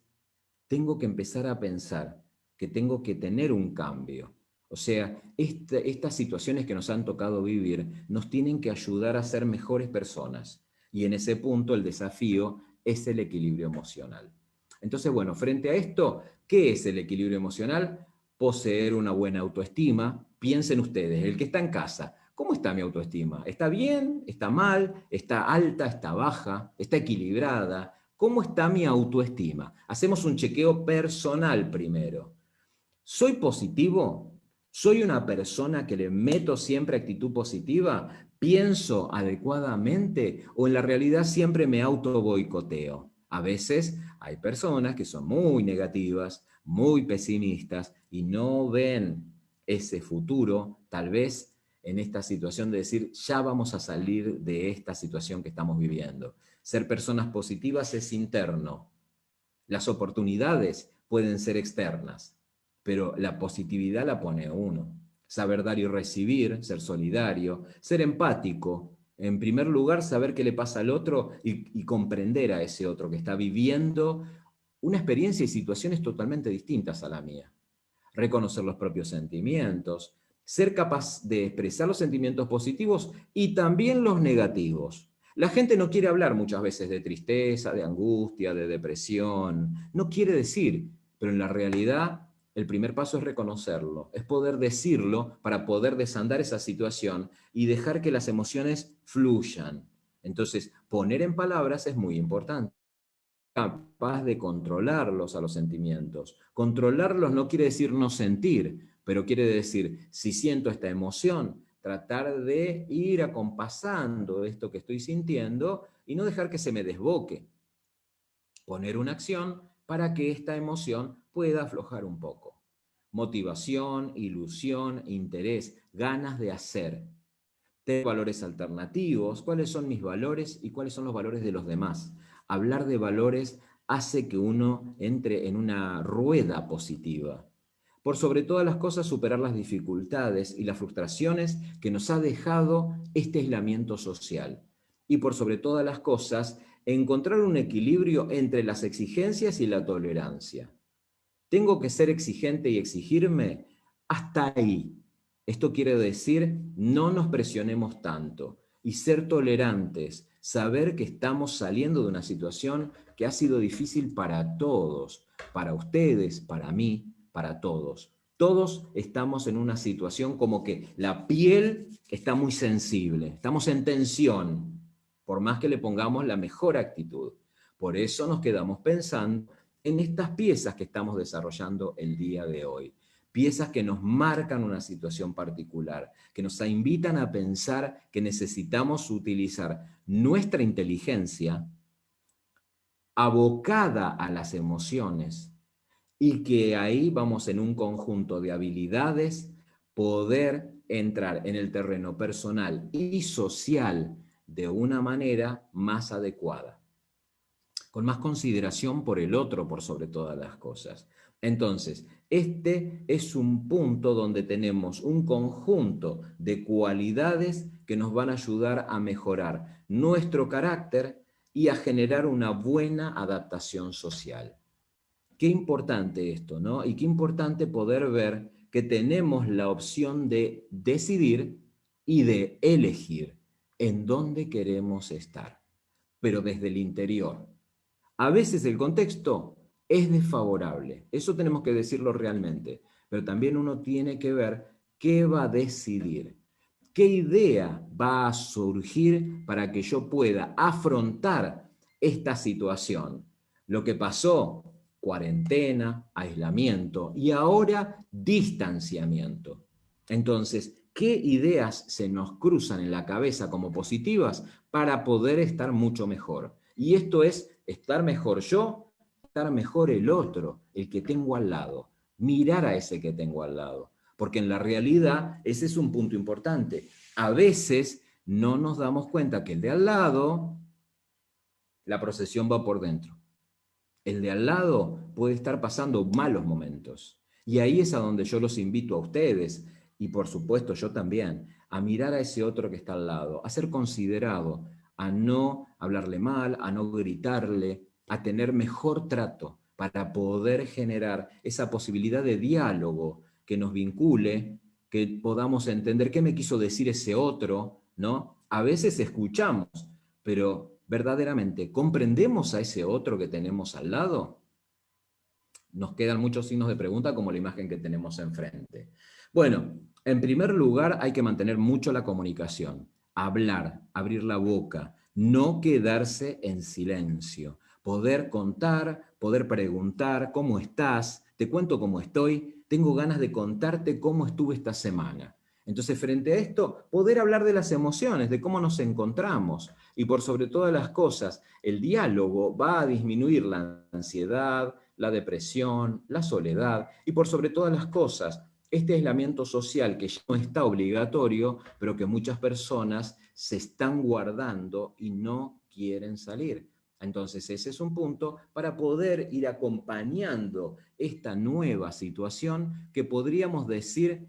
Tengo que empezar a pensar que tengo que tener un cambio. O sea, estas situaciones que nos han tocado vivir nos tienen que ayudar a ser mejores personas. Y en ese punto el desafío es el equilibrio emocional. Entonces, bueno, frente a esto, ¿qué es el equilibrio emocional? Poseer una buena autoestima. Piensen ustedes, el que está en casa, ¿cómo está mi autoestima? ¿Está bien? ¿Está mal? ¿Está alta? ¿Está baja? ¿Está equilibrada? ¿Cómo está mi autoestima? Hacemos un chequeo personal primero. ¿Soy positivo? ¿Soy una persona que le meto siempre actitud positiva? ¿Pienso adecuadamente o en la realidad siempre me auto boicoteo? A veces hay personas que son muy negativas, muy pesimistas y no ven ese futuro, tal vez en esta situación de decir, ya vamos a salir de esta situación que estamos viviendo. Ser personas positivas es interno. Las oportunidades pueden ser externas, pero la positividad la pone uno. Saber dar y recibir, ser solidario, ser empático. En primer lugar, saber qué le pasa al otro y comprender a ese otro que está viviendo una experiencia y situaciones totalmente distintas a la mía. Reconocer los propios sentimientos, ser capaz de expresar los sentimientos positivos y también los negativos. La gente no quiere hablar muchas veces de tristeza, de angustia, de depresión. No quiere decir, pero en la realidad el primer paso es reconocerlo, es poder decirlo para poder desandar esa situación y dejar que las emociones fluyan. Entonces, poner en palabras es muy importante. Capaz de controlarlos a los sentimientos. Controlarlos no quiere decir no sentir, pero quiere decir, si siento esta emoción, tratar de ir acompasando esto que estoy sintiendo y no dejar que se me desboque. Poner una acción para que esta emoción pueda aflojar un poco. Motivación, ilusión, interés, ganas de hacer. Tengo valores alternativos, cuáles son mis valores y cuáles son los valores de los demás. Hablar de valores hace que uno entre en una rueda positiva. Por sobre todas las cosas, superar las dificultades y las frustraciones que nos ha dejado este aislamiento social. Y por sobre todas las cosas, encontrar un equilibrio entre las exigencias y la tolerancia. ¿Tengo que ser exigente y exigirme? Hasta ahí. Esto quiere decir, no nos presionemos tanto y ser tolerantes, saber que estamos saliendo de una situación que ha sido difícil para todos, para ustedes, para mí, para todos. Todos estamos en una situación como que la piel está muy sensible, estamos en tensión, por más que le pongamos la mejor actitud. Por eso nos quedamos pensando en estas piezas que estamos desarrollando el día de hoy. Piezas que nos marcan una situación particular, que nos invitan a pensar que necesitamos utilizar nuestra inteligencia abocada a las emociones y que ahí vamos en un conjunto de habilidades poder entrar en el terreno personal y social de una manera más adecuada, con más consideración por el otro por sobre todas las cosas. Entonces, este es un punto donde tenemos un conjunto de cualidades que nos van a ayudar a mejorar nuestro carácter y a generar una buena adaptación social. Qué importante esto, ¿no? Y qué importante poder ver que tenemos la opción de decidir y de elegir en dónde queremos estar, pero desde el interior. A veces el contexto es desfavorable, eso tenemos que decirlo realmente, pero también uno tiene que ver qué va a decidir, qué idea va a surgir para que yo pueda afrontar esta situación. Lo que pasó, cuarentena, aislamiento y ahora distanciamiento. Entonces, ¿qué ideas se nos cruzan en la cabeza como positivas para poder estar mucho mejor? Y esto es estar mejor yo, estar mejor el otro, el que tengo al lado, mirar a ese que tengo al lado. Porque en la realidad ese es un punto importante. A veces no nos damos cuenta que el de al lado, la procesión va por dentro. El de al lado puede estar pasando malos momentos. Y ahí es a donde yo los invito a ustedes, y por supuesto yo también, a mirar a ese otro que está al lado, a ser considerado, a no hablarle mal, a no gritarle, a tener mejor trato para poder generar esa posibilidad de diálogo que nos vincule, que podamos entender qué me quiso decir ese otro, ¿no? A veces escuchamos, pero verdaderamente comprendemos a ese otro que tenemos al lado. Nos quedan muchos signos de pregunta como la imagen que tenemos enfrente. Bueno, en primer lugar hay que mantener mucho la comunicación, hablar, abrir la boca, no quedarse en silencio, poder contar, poder preguntar, ¿cómo estás? Te cuento cómo estoy, tengo ganas de contarte cómo estuve esta semana. Entonces, frente a esto, poder hablar de las emociones, de cómo nos encontramos y por sobre todas las cosas, el diálogo va a disminuir la ansiedad, la depresión, la soledad y por sobre todas las cosas, este aislamiento social que ya no está obligatorio, pero que muchas personas se están guardando y no quieren salir. Entonces ese es un punto para poder ir acompañando esta nueva situación que podríamos decir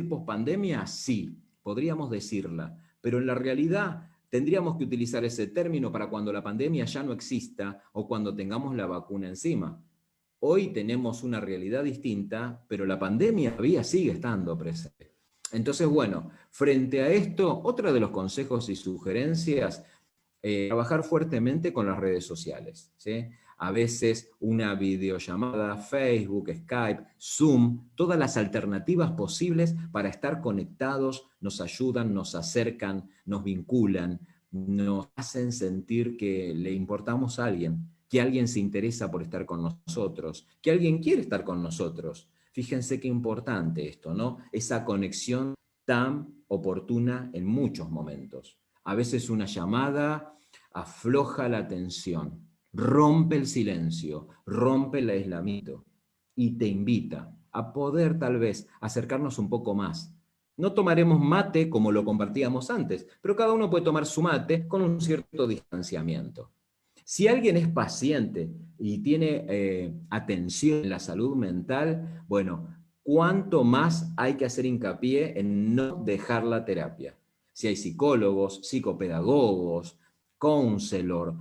pospandemia, sí, podríamos decirla, pero en la realidad tendríamos que utilizar ese término para cuando la pandemia ya no exista o cuando tengamos la vacuna encima. Hoy tenemos una realidad distinta, pero la pandemia todavía sigue estando presente. Entonces, bueno, frente a esto, otro de los consejos y sugerencias, trabajar fuertemente con las redes sociales, ¿sí? A veces una videollamada, Facebook, Skype, Zoom, todas las alternativas posibles para estar conectados nos ayudan, nos acercan, nos vinculan, nos hacen sentir que le importamos a alguien, que alguien se interesa por estar con nosotros, que alguien quiere estar con nosotros. Fíjense qué importante esto, ¿no? Esa conexión tan oportuna en muchos momentos. A veces una llamada afloja la tensión. rompe el silencio, rompe el aislamiento y te invita a poder tal vez acercarnos un poco más. No tomaremos mate como lo compartíamos antes, pero cada uno puede tomar su mate con un cierto distanciamiento. Si alguien es paciente y tiene atención en la salud mental, bueno, ¿cuánto más hay que hacer hincapié en no dejar la terapia? Si hay psicólogos, psicopedagogos, counselor,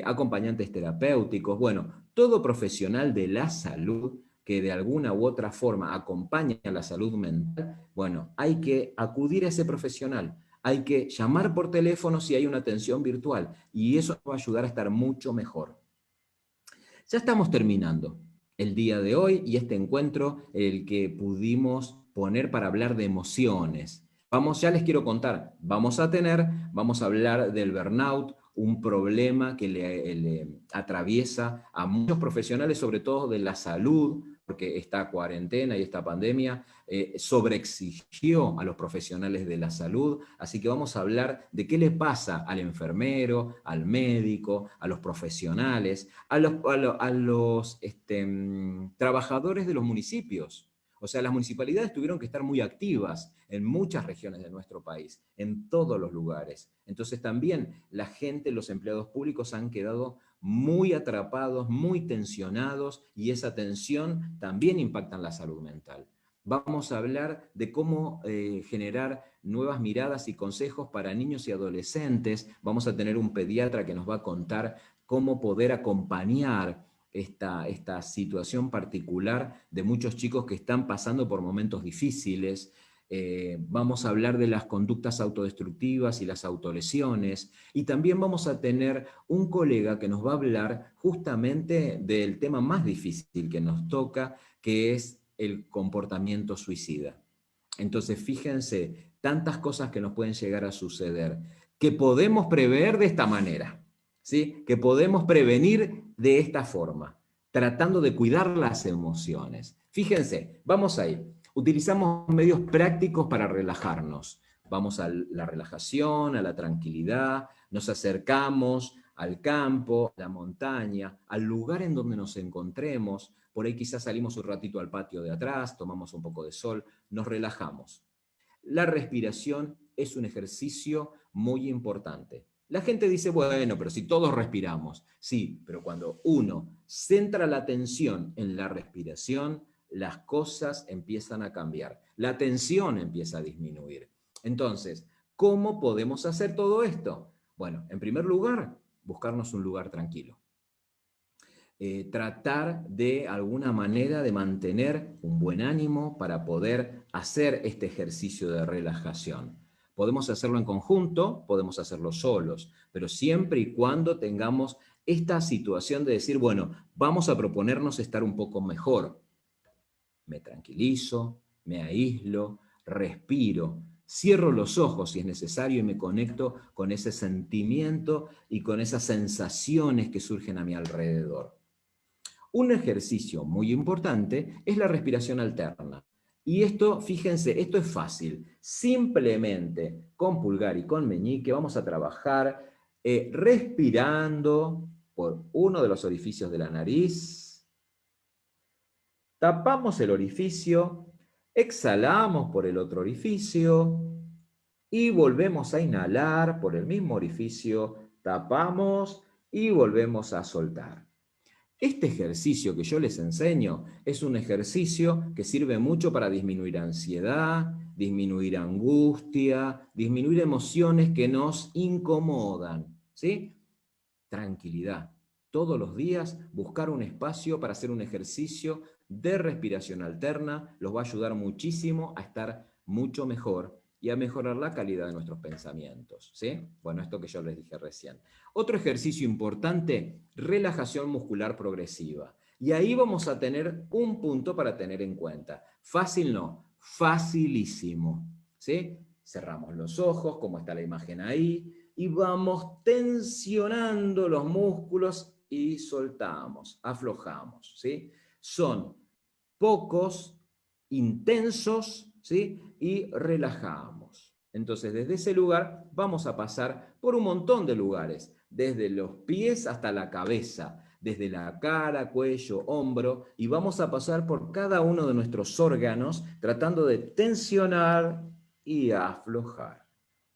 acompañantes terapéuticos, bueno, todo profesional de la salud que de alguna u otra forma acompaña a la salud mental, bueno, hay que acudir a ese profesional. Hay que llamar por teléfono si hay una atención virtual y eso va a ayudar a estar mucho mejor. Ya estamos terminando el día de hoy y este encuentro el que pudimos poner para hablar de emociones. Ya les quiero contar, vamos a hablar del burnout, un problema que le atraviesa a muchos profesionales, sobre todo de la salud, porque esta cuarentena y esta pandemia sobreexigió a los profesionales de la salud, así que vamos a hablar de qué le pasa al enfermero, al médico, a los profesionales, a los trabajadores de los municipios. O sea, las municipalidades tuvieron que estar muy activas en muchas regiones de nuestro país, en todos los lugares. Entonces también la gente, los empleados públicos han quedado muy atrapados, muy tensionados y esa tensión también impacta en la salud mental. Vamos a hablar de cómo generar nuevas miradas y consejos para niños y adolescentes. Vamos a tener un pediatra que nos va a contar cómo poder acompañar esta situación particular de muchos chicos que están pasando por momentos difíciles. Vamos a hablar de las conductas autodestructivas y las autolesiones, y también vamos a tener un colega que nos va a hablar justamente del tema más difícil que nos toca, que es el comportamiento suicida. Entonces, fíjense, tantas cosas que nos pueden llegar a suceder, que podemos prever de esta manera, ¿sí? Que podemos prevenir de esta forma, tratando de cuidar las emociones. Fíjense, vamos ahí. Utilizamos medios prácticos para relajarnos. Vamos a la relajación, a la tranquilidad, nos acercamos al campo, a la montaña, al lugar en donde nos encontremos. Por ahí quizás salimos un ratito al patio de atrás, tomamos un poco de sol, nos relajamos. La respiración es un ejercicio muy importante. La gente dice, bueno, pero si todos respiramos. Sí, pero cuando uno centra la atención en la respiración, las cosas empiezan a cambiar. La tensión empieza a disminuir. Entonces, ¿cómo podemos hacer todo esto? Bueno, en primer lugar, buscarnos un lugar tranquilo. Tratar de alguna manera de mantener un buen ánimo para poder hacer este ejercicio de relajación. Podemos hacerlo en conjunto, podemos hacerlo solos, pero siempre y cuando tengamos esta situación de decir, bueno, vamos a proponernos estar un poco mejor. Me tranquilizo, me aíslo, respiro, cierro los ojos si es necesario y me conecto con ese sentimiento y con esas sensaciones que surgen a mi alrededor. Un ejercicio muy importante es la respiración alterna. Y esto, fíjense, esto es fácil. Simplemente con pulgar y con meñique vamos a trabajar respirando por uno de los orificios de la nariz. Tapamos el orificio, exhalamos por el otro orificio y volvemos a inhalar por el mismo orificio, tapamos y volvemos a soltar. Este ejercicio que yo les enseño es un ejercicio que sirve mucho para disminuir ansiedad, disminuir angustia, disminuir emociones que nos incomodan, ¿sí? Tranquilidad. Todos los días buscar un espacio para hacer un ejercicio de respiración alterna los va a ayudar muchísimo a estar mucho mejor y a mejorar la calidad de nuestros pensamientos, ¿sí? Bueno, esto que yo les dije recién. Otro ejercicio importante, relajación muscular progresiva. Y ahí vamos a tener un punto para tener en cuenta. Fácil no, facilísimo, ¿sí? Cerramos los ojos, como está la imagen ahí, y vamos tensionando los músculos y soltamos, aflojamos, ¿sí? Son pocos, intensos, ¿sí? Y relajamos. Entonces, desde ese lugar vamos a pasar por un montón de lugares. desde los pies hasta la cabeza, desde la cara, cuello, hombro, y vamos a pasar por cada uno de nuestros órganos tratando de tensionar y aflojar.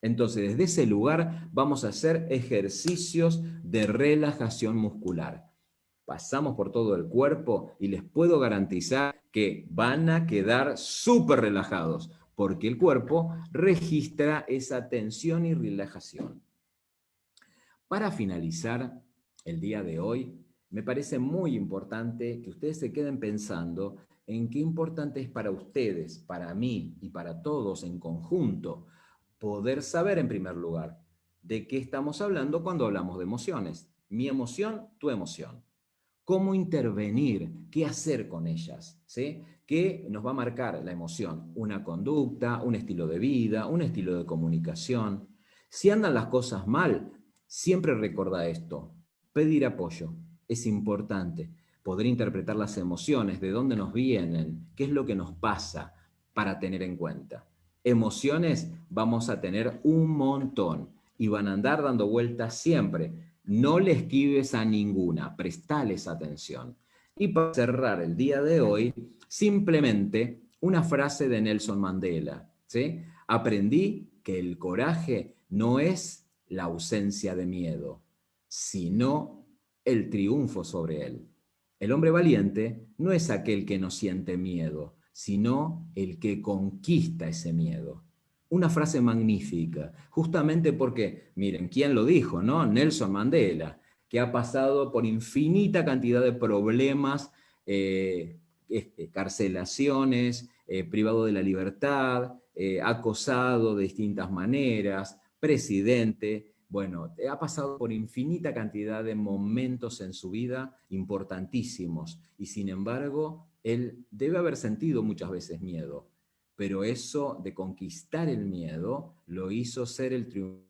Entonces, desde ese lugar vamos a hacer ejercicios de relajación muscular. Pasamos por todo el cuerpo y les puedo garantizar que van a quedar súper relajados, porque el cuerpo registra esa tensión y relajación. Para finalizar el día de hoy, me parece muy importante que ustedes se queden pensando en qué importante es para ustedes, para mí y para todos en conjunto, poder saber en primer lugar de qué estamos hablando cuando hablamos de emociones. Mi emoción, tu emoción. Cómo intervenir, qué hacer con ellas, ¿sí? ¿Qué nos va a marcar la emoción? Una conducta, un estilo de vida, un estilo de comunicación. Si andan las cosas mal, siempre recuerda esto, pedir apoyo. Es importante poder interpretar las emociones, de dónde nos vienen, qué es lo que nos pasa para tener en cuenta. Emociones vamos a tener un montón y van a andar dando vueltas siempre. No le esquives a ninguna, prestales atención. Y para cerrar el día de hoy, simplemente una frase de Nelson Mandela, ¿sí? Aprendí que el coraje no es la ausencia de miedo, sino el triunfo sobre él. El hombre valiente no es aquel que no siente miedo, sino el que conquista ese miedo. Una frase magnífica, justamente porque, miren, ¿quién lo dijo, no? Nelson Mandela, que ha pasado por infinita cantidad de problemas, carcelaciones, privado de la libertad, acosado de distintas maneras, presidente. Bueno, ha pasado por infinita cantidad de momentos en su vida importantísimos y sin embargo, él debe haber sentido muchas veces miedo, pero eso de conquistar el miedo lo hizo ser el triunfo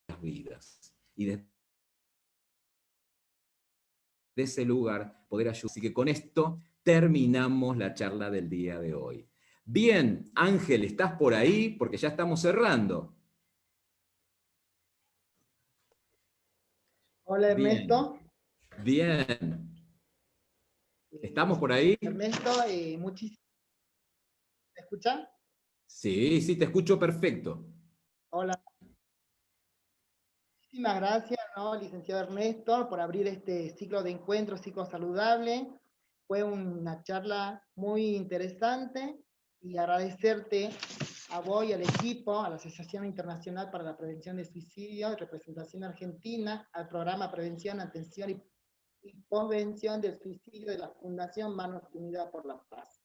de las vidas. Y desde ese lugar poder ayudar. Así que con esto terminamos la charla del día de hoy. Bien, Ángel, ¿estás por ahí? Porque ya estamos cerrando. Hola Bien, Ernesto. bien. ¿Estamos por ahí? Ernesto, muchísimas. ¿Me escuchan? Sí, sí, te escucho perfecto. Hola. Muchísimas gracias, ¿no, licenciado Ernesto, por abrir este ciclo de encuentro psicosaludable. Fue una charla muy interesante y agradecerte a vos y al equipo, a la Asociación Internacional para la Prevención de Suicidio, representación argentina, al programa Prevención, Atención y Posvención del Suicidio de la Fundación Manos Unidas por la Paz.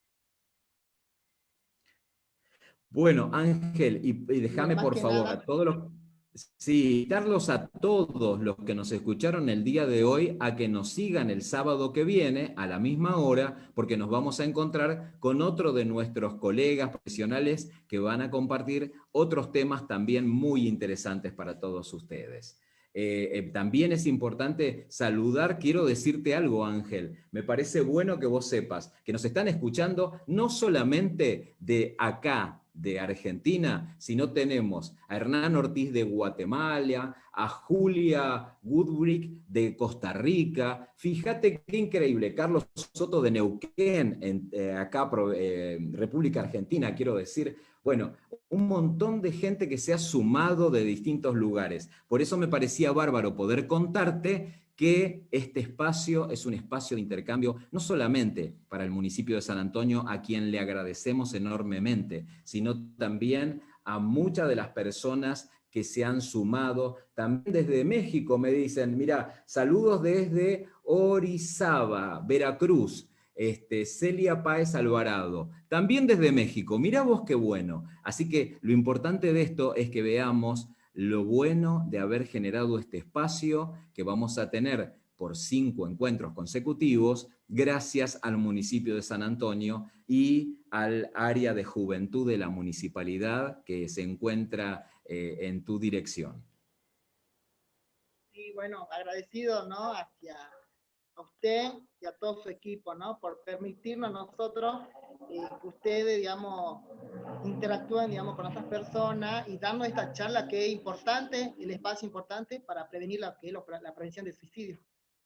Bueno, Ángel, y Y bueno, déjame más por que favor nada, a todos los, sí, invitarlos a todos los que nos escucharon el día de hoy a que nos sigan el sábado que viene a la misma hora, porque nos vamos a encontrar con otro de nuestros colegas profesionales que van a compartir otros temas también muy interesantes para todos ustedes. También es importante saludar, quiero decirte algo, Ángel, me parece bueno que vos sepas que nos están escuchando no solamente de acá, de Argentina, sino tenemos a Hernán Ortiz de Guatemala, a Julia Woodbrick de Costa Rica. Fíjate qué increíble, Carlos Soto de Neuquén, acá, República Argentina, quiero decir. Bueno, un montón de gente que se ha sumado de distintos lugares. Por eso me parecía bárbaro poder contarte que este espacio es un espacio de intercambio no solamente para el municipio de San Antonio, a quien le agradecemos enormemente, sino también a muchas de las personas que se han sumado. También desde México me dicen, mira, saludos desde Orizaba, Veracruz. Celia Páez Alvarado, también desde México. Mirá vos qué bueno. Así que lo importante de esto es que veamos lo bueno de haber generado este espacio que vamos a tener por 5 encuentros consecutivos, gracias al municipio de San Antonio y al área de juventud de la municipalidad que se encuentra en tu dirección. y bueno, agradecido, ¿no? Hacia a usted y a todo su equipo, ¿no? Por permitirnos nosotros que ustedes, digamos, interactúen, digamos, con otras personas y dando esta charla que es importante, el espacio importante para prevenir la prevención de suicidio,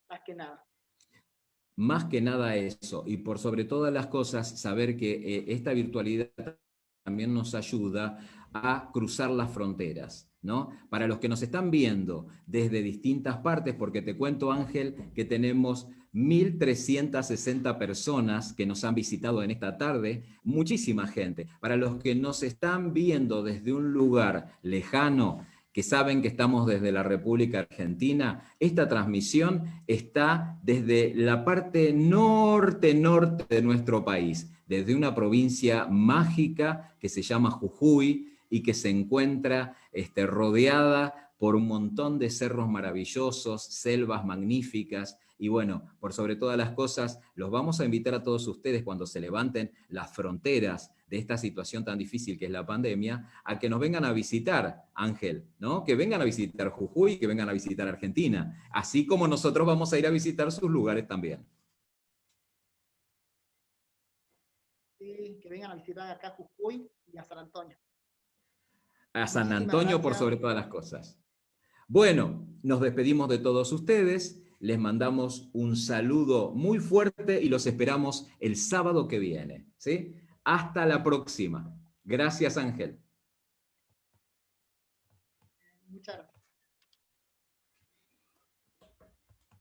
más que nada. Más que nada eso, y por sobre todas las cosas, saber que esta virtualidad también nos ayuda a cruzar las fronteras, ¿no? Para los que nos están viendo desde distintas partes, porque te cuento, Ángel, que tenemos 1.360 personas que nos han visitado en esta tarde, muchísima gente. Para los que nos están viendo desde un lugar lejano, que saben que estamos desde la República Argentina, esta transmisión está desde la parte norte de nuestro país, desde una provincia mágica que se llama Jujuy y que se encuentra rodeada por un montón de cerros maravillosos, selvas magníficas, y bueno, por sobre todas las cosas, los vamos a invitar a todos ustedes cuando se levanten las fronteras de esta situación tan difícil que es la pandemia, a que nos vengan a visitar, Ángel, ¿no? Que vengan a visitar Jujuy, que vengan a visitar Argentina, así como nosotros vamos a ir a visitar sus lugares también. Sí, que vengan a visitar acá a Jujuy y a San Antonio. A San Muchísimas Antonio por gracias. sobre todas las cosas. Bueno, nos despedimos de todos ustedes, les mandamos un saludo muy fuerte y los esperamos el sábado que viene, ¿sí? Hasta la próxima. Gracias, Ángel. Muchas gracias.